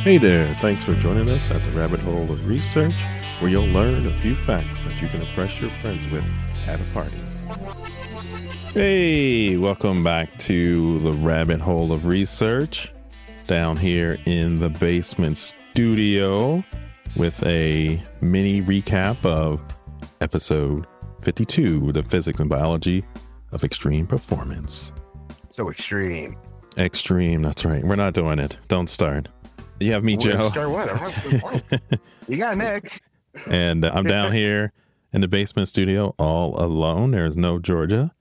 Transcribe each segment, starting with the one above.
Hey there, thanks for joining us at the Rabbit Hole of Research, where you'll learn a few facts that you can impress your friends with at a party. Hey, welcome back to the Rabbit Hole of Research, down here in the basement studio with a mini recap of episode 52, the physics and biology of extreme performance. So extreme. Extreme, that's right. We're not doing it. Don't start. You have me, Joe. Start what? You got Nick. And I'm down here in the basement studio all alone. There's no Georgia.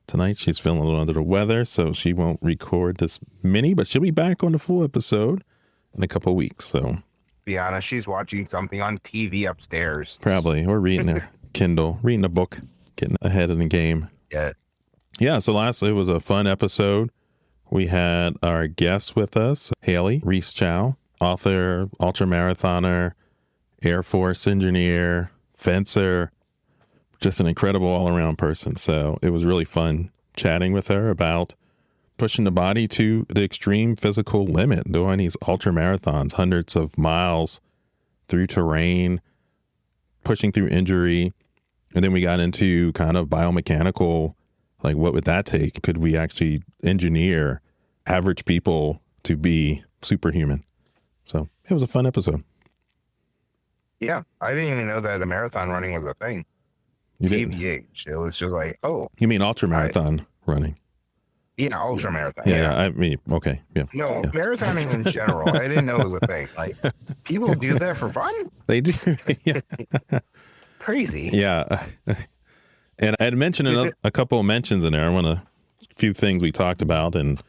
Tonight she's feeling a little under the weather, so she won't record this mini, but she'll be back on the full episode in a couple of weeks. So, Be honest, she's watching something on TV upstairs. probably, or reading her Kindle, reading a book, getting ahead of the game. Yeah. So lastly, it was a fun episode. We had our guest with us, Hayley Reese Chow, author, ultramarathoner, Air Force engineer, fencer, just an incredible all-around person. So it was really fun chatting with her about pushing the body to the extreme physical limit, doing these ultramarathons, hundreds of miles through terrain, pushing through injury. And then we got into kind of biomechanical, like what would that take? Could we actually engineer average people to be superhuman? So it was a fun episode. Yeah. I didn't even know that a marathon running was a thing. You didn't? TBH. It was just like, oh. You mean ultramarathon running? Yeah, ultramarathon. Yeah. I mean, okay. Yeah. No, marathoning in general. I didn't know it was a thing. Like, people do that for fun? They do. Yeah. Crazy. Yeah. And I had mentioned a couple of mentions in there. A few things we talked about, and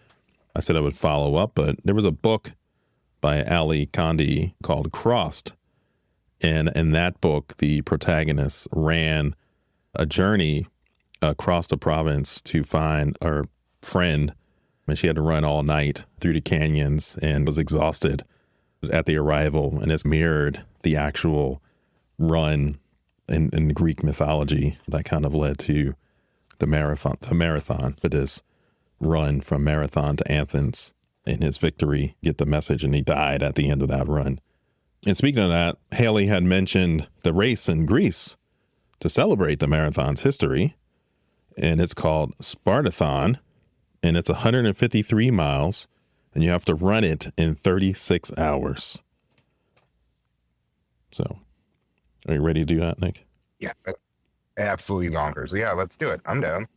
I said I would follow up, but there was a book by Ally Condie called Crossed. And in that book, the protagonist ran a journey across the province to find her friend. And she had to run all night through the canyons and was exhausted at the arrival. And it's mirrored the actual run in Greek mythology that kind of led to the marathon for this run from Marathon to Athens. In his victory, get the message, and he died at the end of that run. And speaking of that, Hayley had mentioned the race in Greece to celebrate the marathon's history, and it's called Spartathlon, and it's 153 miles, and you have to run it in 36 hours. So, are you ready to do that, Nick? Yeah. That's absolutely bonkers. Yeah, let's do it. I'm down.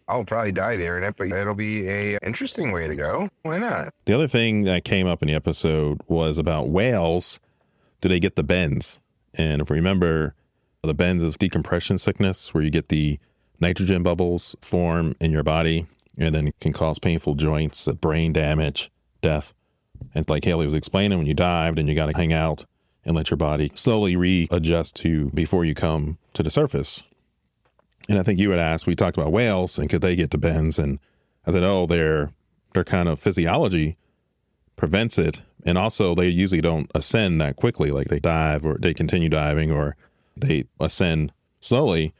I'll probably die there in it, but it'll be a interesting way to go. Why not? The other thing that came up in the episode was about whales. Do they get the bends? And if we remember, the bends is decompression sickness, where you get the nitrogen bubbles form in your body and then it can cause painful joints, brain damage, death. And like Hayley was explaining, when you dive, then you got to hang out and let your body slowly readjust to before you come to the surface. And I think you had asked, we talked about whales and could they get to bends? And I said, oh, their kind of physiology prevents it. And also they usually don't ascend that quickly. Like they dive or they continue diving or they ascend slowly.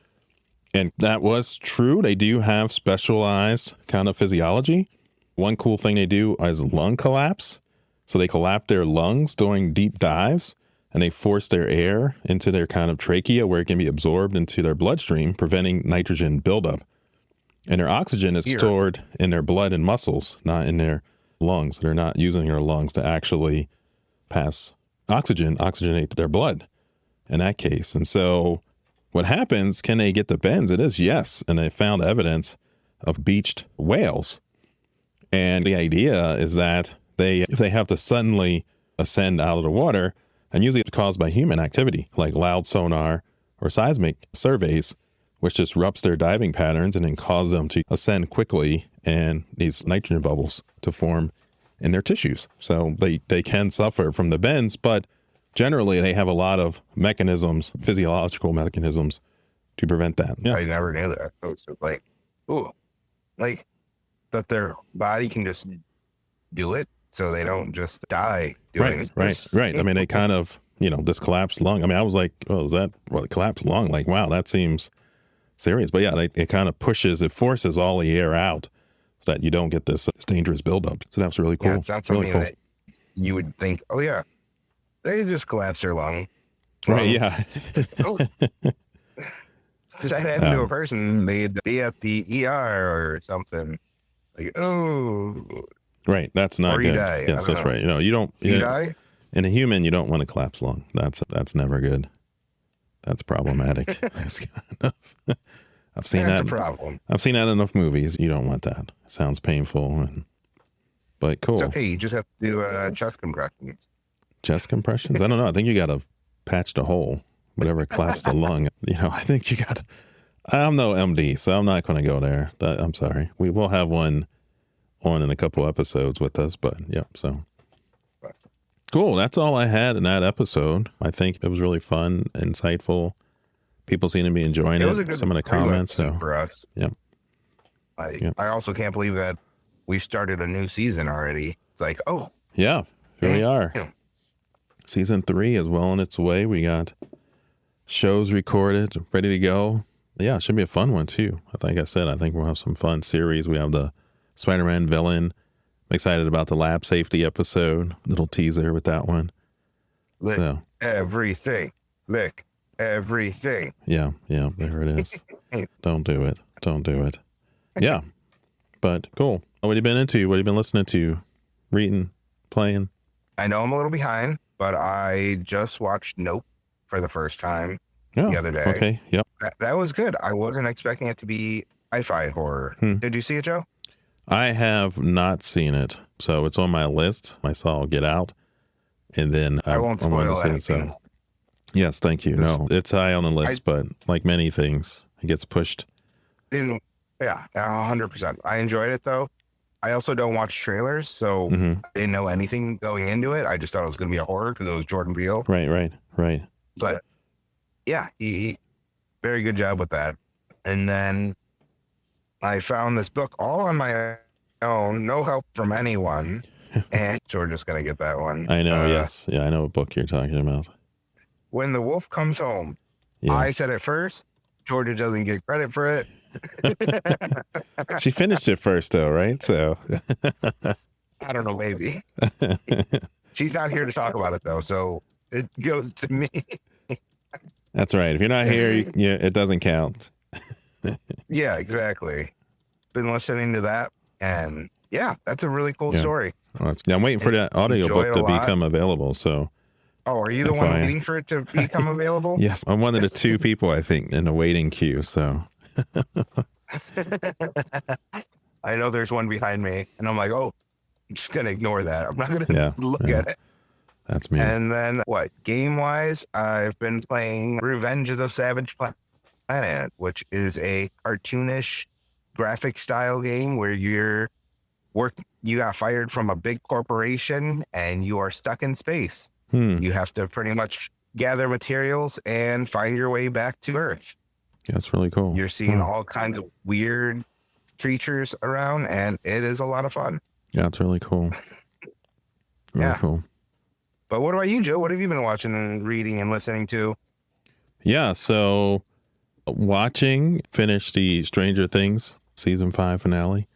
And that was true. They do have specialized kind of physiology. One cool thing they do is lung collapse. So they collapse their lungs during deep dives and they force their air into their kind of trachea where it can be absorbed into their bloodstream, preventing nitrogen buildup. And their oxygen is stored in their blood and muscles, not in their lungs. They're not using their lungs to actually pass oxygenate their blood in that case. And so what happens, can they get the bends? It is yes. And they found evidence of beached whales. And the idea is that if they have to suddenly ascend out of the water, and usually it's caused by human activity, like loud sonar or seismic surveys, which disrupts their diving patterns and then cause them to ascend quickly and these nitrogen bubbles to form in their tissues. So they can suffer from the bends, but generally they have a lot of mechanisms, physiological mechanisms to prevent that. Yeah. I never knew that. It was just like, ooh, like that their body can just do it so they don't just die doing it. Right. I mean, they kind of, this collapsed lung. I mean, I was like, oh, is that collapsed lung? Like, wow, that seems serious. But yeah, it kind of forces all the air out so that you don't get this dangerous buildup. So that's really cool. Yeah, it's not something that you would think, oh yeah, they just collapsed their lung. Right, yeah. Just that happened to a person, they'd be at the ER or something. Like, oh. Right, that's not or good. You die. Yes, that's right. You don't. You die? In a human, you don't want to collapse lung. That's never good. That's problematic. I've seen That's that. a problem. I've seen that in enough movies. You don't want that. It sounds painful, but cool. It's okay. You just have to do chest compressions. Chest compressions? I don't know. I think you got to patch the hole, whatever collapsed the lung. I think you got to. I'm no MD, so I'm not going to go there. I'm sorry. We will have one on in a couple episodes with us, but yeah, so. Cool. That's all I had in that episode. I think it was really fun, insightful. People seem to be enjoying it. Was a good Some of the comments. So for us. Yeah. I also can't believe that we started a new season already. It's like, oh. Yeah, here we are. Season 3 is well on its way. We got shows recorded, ready to go. Yeah, it should be a fun one too. Like I said, I think we'll have some fun series. We have the Spider-Man villain. I'm excited about the lab safety episode. Little teaser with that one. Lick everything. Lick everything. Yeah, there it is. Don't do it. Yeah, but cool. What have you been into? What have you been listening to? Reading? Playing? I know I'm a little behind, but I just watched Nope for the first time the other day. Okay, yep. That was good. I wasn't expecting it to be sci-fi horror. Did you see it, Joe? I have not seen it, so it's on my list. I saw Get Out, and then I won't spoil anything. Yes, thank you. No, it's high on the list, but like many things, it gets pushed. Yeah, 100%. I enjoyed it though. I also don't watch trailers, so I didn't know anything going into it. I just thought it was going to be a horror because it was Jordan Peele. Right. But yeah, he very good job with that. And then I found this book all on my own, no help from anyone. And Georgia's going to get that one. I know, yes. Yeah, I know what book you're talking about. When the Wolf Comes Home. Yeah. I said it first. Georgia doesn't get credit for it. She finished it first, though, right? So I don't know, maybe. She's not here to talk about it, though, so it goes to me. That's right. If you're not here, it doesn't count. Yeah, exactly. Been listening to that, and yeah, that's a really cool story. I'm waiting for that audiobook to become available. So. Oh, are you the one waiting for it to become available? Yes, I'm one of the 2 people, I think, in the waiting queue, so. I know there's one behind me, and I'm like, oh, I'm just going to ignore that. I'm not going to look at it. That's me. And then, game-wise, I've been playing Revenge of the Savage Planet, which is a cartoonish graphic-style game where you got fired from a big corporation, and you are stuck in space. You have to pretty much gather materials and find your way back to Earth. Yeah, that's really cool. You're seeing all kinds of weird creatures around, and it is a lot of fun. Yeah, it's really cool. Really cool. But what about you, Joe? What have you been watching and reading and listening to? Yeah, so finished the Stranger Things season 5 finale.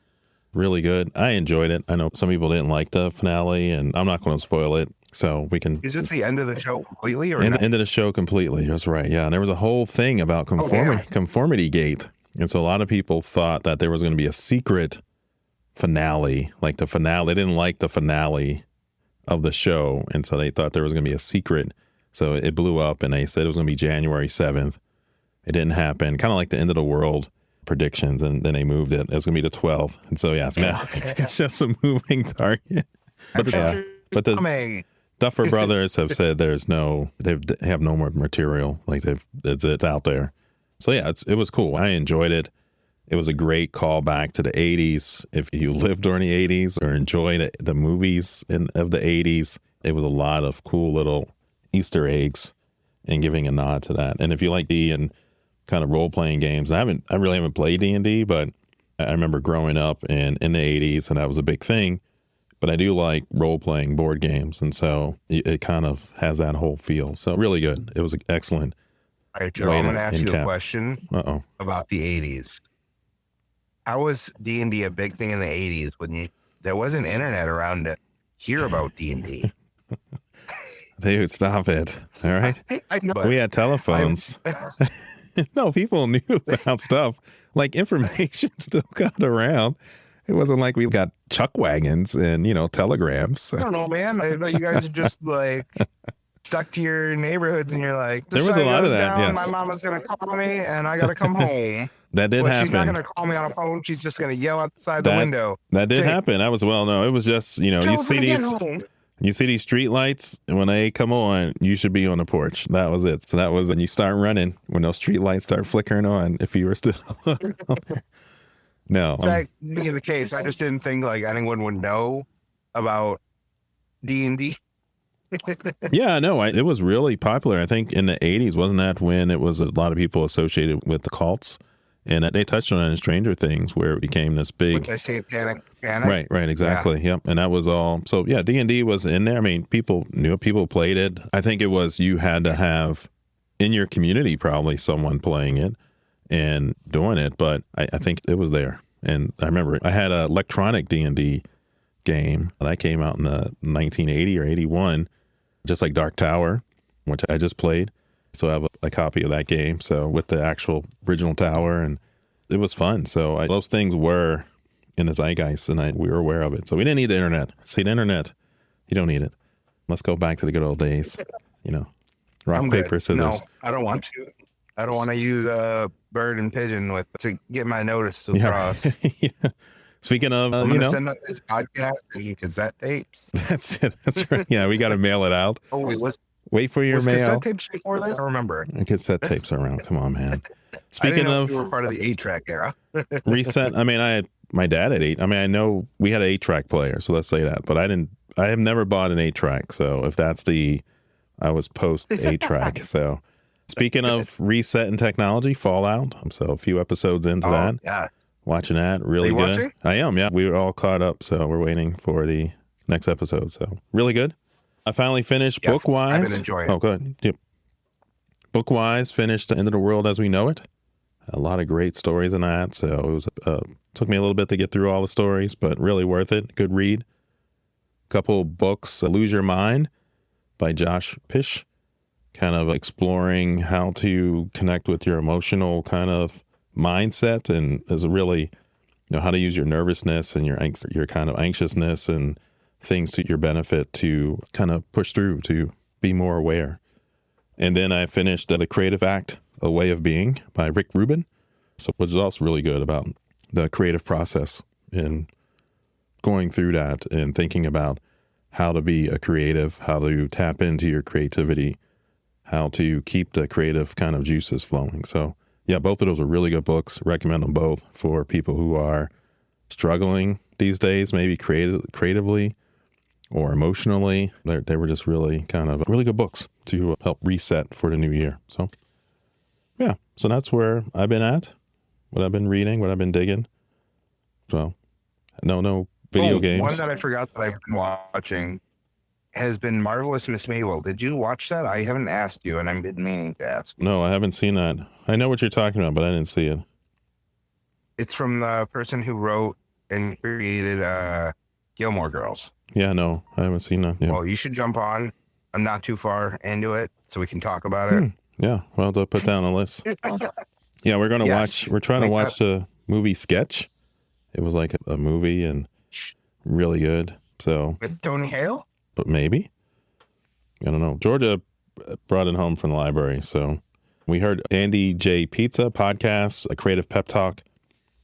Really good. I enjoyed it. I know some people didn't like the finale, and I'm not going to spoil it. So we can. Is it the end of the show completely, or end of the show completely? That's right. Yeah, and there was a whole thing about conformity gate, and so a lot of people thought that there was going to be a secret finale, like the finale. They didn't like the finale of the show, and so they thought there was going to be a secret. So it blew up, and they said it was going to be January 7th. It didn't happen. Kind of like the end of the world predictions, and then they moved it. It was going to be the 12th, and so so now it's just a moving target. But the Duffer Brothers have said they have no more material. Like it's out there. So yeah, it was cool. I enjoyed it. It was a great callback to the 80s. If you lived during the 80s or enjoyed the movies of the 80s, it was a lot of cool little Easter eggs and giving a nod to that. And if you like D and kind of role-playing games, I really haven't played D&D, but I remember growing up in the 80s, and that was a big thing. But I do like role-playing board games, and so it kind of has that whole feel. So really good. It was excellent. All right, Joe, I'm going to ask you a question about the 80s. How was D&D a big thing in the 80s when there wasn't internet around to hear about D&D? Dude, stop it. All right. I know, but We had telephones. No, people knew about stuff. Like information still got around. It wasn't like we got chuck wagons and, telegrams. I don't know, man. I know you guys are just like stuck to your neighborhoods, and you're like, There was a lot of that, down, yes. My mama's gonna call me, and I gotta come home. That did happen. She's not gonna call me on a phone. She's just gonna yell outside the window. That did Say, happen. That was no. It was just you see these street lights, and when they come on, you should be on the porch. That was it. So that was when you start running when those street lights start flickering on. If you were still no, that being the case, I just didn't think like anyone would know about D&D. Yeah, no, it was really popular. I think in the 80s, wasn't that when it was a lot of people associated with the cults? And they touched on it in Stranger Things, where it became this big... They say panic. Right, exactly. Yeah. Yep. And that was all. So, yeah, D&D was in there. I mean, people knew it, people played it. I think it was you had to have in your community probably someone playing it and doing it, but I think it was there. And I remember I had an electronic D&D game that came out in the 1980 or 81, just like Dark Tower, which I just played. So I have a copy of that game. So with the actual original tower, and it was fun. So those things were in the zeitgeist, and we were aware of it. So we didn't need the internet. See, the internet, you don't need it. Let's go back to the good old days. Rock, paper, scissors. No, I don't want to. I don't want to use a bird and pigeon to get my notice across. Yeah. Speaking of, I'm going to send out this podcast to cassette tapes. That's it. That's right. Yeah, we got to mail it out. Oh, wait for your was mail. Cassette tapes before this? I don't remember. Cassette tapes are around. Come on, man. Speaking of, we were part of the 8-track era. Reset. I mean, my dad had 8. I mean, I know we had an 8-track player, so let's say that. But I have never bought an 8-track. So if that's I was post 8-track. So speaking of reset and technology, Fallout. So a few episodes into that. Yeah. Watching that, really good. Watching? I am, yeah. We were all caught up, so we're waiting for the next episode. So really good. I finally finished Bookwise. I've been enjoying it. Oh, good. Yep. Bookwise finished End of the World as We Know It. A lot of great stories in that. So it was took me a little bit to get through all the stories, but really worth it. Good read. Couple books, Lose Your Mind by Josh Pish, kind of exploring how to connect with your emotional kind of mindset, and is really how to use your nervousness and your kind of anxiousness and things to your benefit to kind of push through, to be more aware. And then I finished The Creative Act, A Way of Being by Rick Rubin, which is also really good about the creative process and going through that and thinking about how to be a creative, how to tap into your creativity, how to keep the creative kind of juices flowing. So yeah, both of those are really good books. Recommend them both for people who are struggling these days, maybe creatively or emotionally. They were just really kind of really good books to help reset for the new year. So yeah, so that's where I've been at, what I've been reading, what I've been digging. So no video games. One that I forgot that I've been watching has been Marvelous Miss Mabel. Did you watch that? I haven't asked you, and I've been meaning to ask. No, I haven't seen that. I know what you're talking about, but I didn't see it. It's from the person who wrote and created Gilmore Girls. Yeah, no, I haven't seen that. Yeah. Well, you should jump on. I'm not too far into it, so we can talk about it. Yeah, well, they'll put down a list. Yeah, we're going to watch. We're trying to watch the movie Sketch. It was like a movie and really good. So with Tony Hale? But maybe. I don't know. Georgia brought it home from the library. So we heard Andy J. Pizza podcast, a creative pep talk.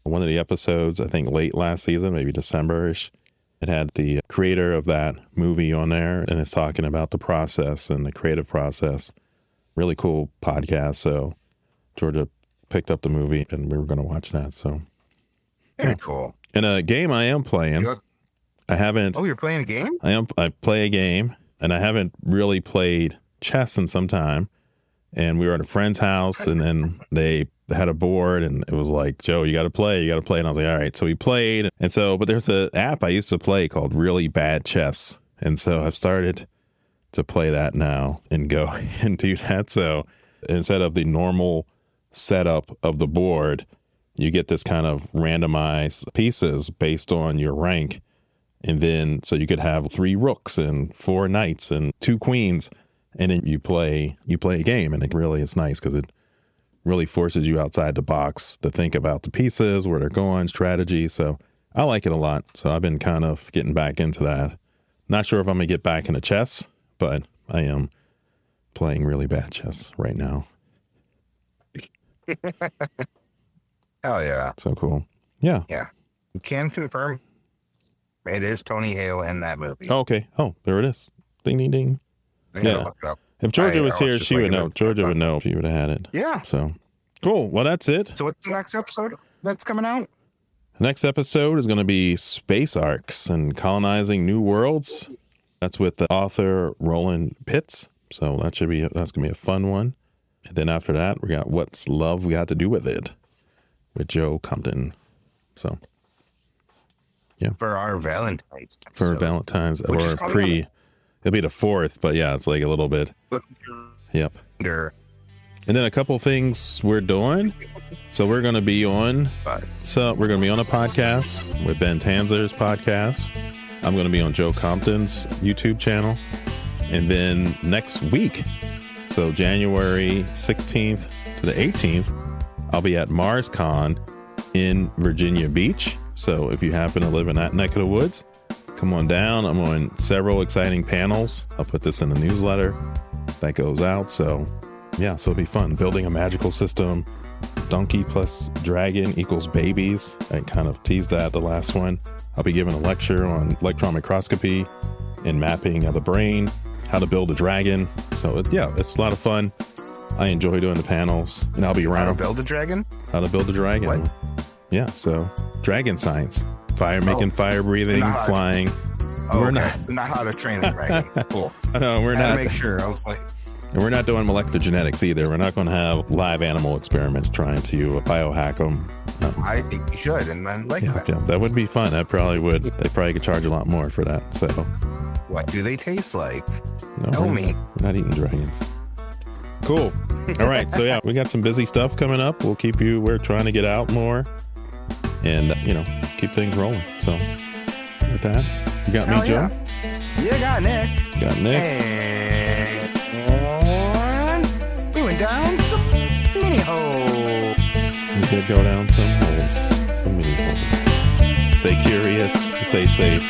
One of the episodes, I think late last season, maybe December-ish. It had the creator of that movie on there, and it's talking about the process and the creative process. Really cool podcast. So Georgia picked up the movie, and we were going to watch that. So very cool. And a game I am playing. I haven't. Oh, you're playing a game? I play a game, and I haven't really played chess in some time. And we were at a friend's house, and then they had a board, and it was like, Joe, you got to play. And I was like, all right. So we played. And so, but there's an app I used to play called Really Bad Chess. And so I've started to play that now and go and do that. So instead of the normal setup of the board, you get this kind of randomized pieces based on your rank. And then, so you could have 3 rooks and 4 knights and 2 queens. And then you play a game, and it really is nice because it really forces you outside the box to think about the pieces, where they're going, strategy. So I like it a lot. So I've been kind of getting back into that. Not sure if I'm going to get back into chess, but I am playing really bad chess right now. Hell yeah. So cool. Yeah. Yeah. You can confirm it is Tony Hale in that movie. Oh, okay. Oh, there it is. Ding, ding, ding. Yeah. Look it up. If Georgia was here, just she like would it know. was- Georgia would know if she would have had it. Yeah. So cool. Well, that's it. So what's the next episode that's coming out? The next episode is going to be space arcs and colonizing new worlds. That's with the author Roland Pitts. So that's going to be a fun one. And then after that, we got What's Love Got to Do with It with Joe Compton. So yeah, For our Valentine's. for episode. Valentine's Which is or coming it'll be the 4th, but yeah, it's like a little bit. Yep. Under- And then a couple things we're doing. So we're going to be on but we're going to be on a podcast with Ben Tanzer's podcast. I'm going to be on Joe Compton's YouTube channel. And then next week, so January 16th to the 18th, I'll be at MarsCon in Virginia Beach. So if you happen to live in that neck of the woods, come on down. I'm on several exciting panels. I'll put this in the newsletter that goes out. So yeah, so it'll be fun. Building a magical system. Donkey plus dragon equals babies. I kind of teased that the last one. I'll be giving a lecture on electron microscopy and mapping of the brain, how to build a dragon. So it's a lot of fun. I enjoy doing the panels, and I'll be how around. to build a dragon? How to build a dragon. What? Yeah, so dragon science. Making fire breathing, Not- flying. Oh, We're okay. Not how to train a dragon. Cool. No, we're I had not. to make sure. I was like, And we're not doing molecular genetics either. We're not going to have live animal experiments trying to biohack them. I think you should, and then That would be fun. That probably would. They probably could charge a lot more for that. So, what do they taste like? no, Tell we're me. not eating dragons. Cool. All right. So yeah, we got some busy stuff coming up. We're trying to get out more and, keep things rolling. So with that, you got Hell me, Joe? yeah. You got Nick. You got Nick. And we went down some mini holes. We did go down some holes, some mini holes. Stay curious, stay safe.